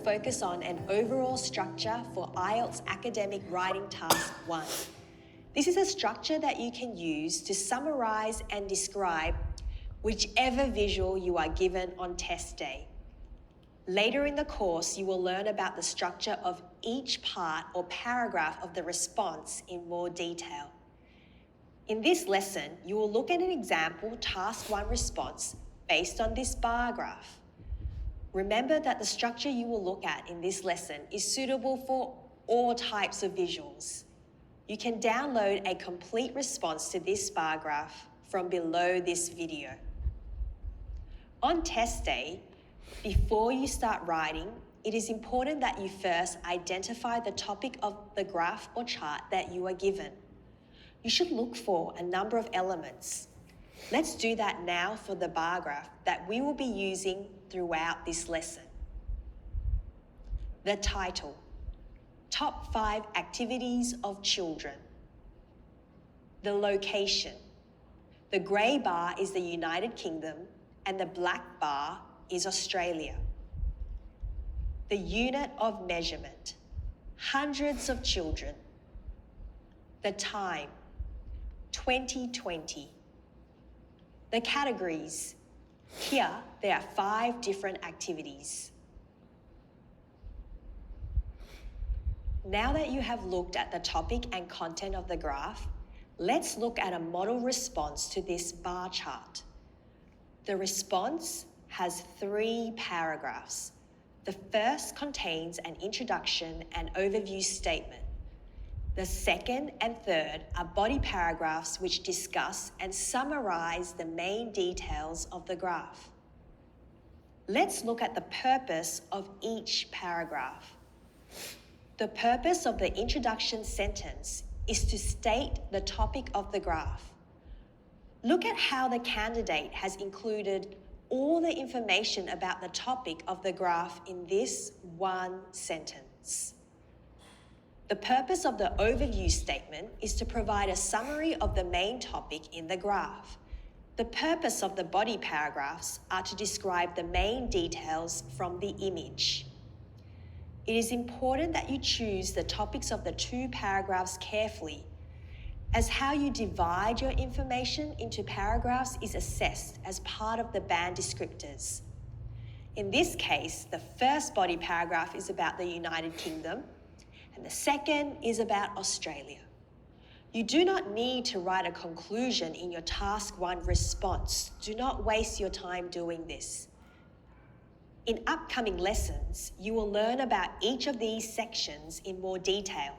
focus on an overall structure for IELTS Academic Writing Task 1. This is a structure that you can use to summarize and describe whichever visual you are given on test day. Later in the course, you will learn about the structure of each part or paragraph of the response in more detail. In this lesson, you will look at an example Task 1 response based on this bar graph. Remember that the structure you will look at in this lesson is suitable for all types of visuals. You can download a complete response to this bar graph from below this video. On test day, before you start writing, it is important that you first identify the topic of the graph or chart that you are given. You should look for a number of elements. Let's do that now for the bar graph that we will be using throughout this lesson. The title, Top 5 Activities of Children. The location. The grey bar is the United Kingdom and the black bar is Australia. The unit of measurement, hundreds of children. The time, 2020. The categories, here there are 5 different activities. Now that you have looked at the topic and content of the graph, let's look at a model response to this bar chart. The response has 3 paragraphs. The first contains an introduction and overview statement. The second and third are body paragraphs which discuss and summarize the main details of the graph. Let's look at the purpose of each paragraph. The purpose of the introduction sentence is to state the topic of the graph. Look at how the candidate has included all the information about the topic of the graph in this one sentence. The purpose of the overview statement is to provide a summary of the main topic in the graph. The purpose of the body paragraphs are to describe the main details from the image. It is important that you choose the topics of the 2 paragraphs carefully, as how you divide your information into paragraphs is assessed as part of the band descriptors. In this case, the first body paragraph is about the United Kingdom, and the second is about Australia. You do not need to write a conclusion in your Task 1 response. Do not waste your time doing this. In upcoming lessons, you will learn about each of these sections in more detail.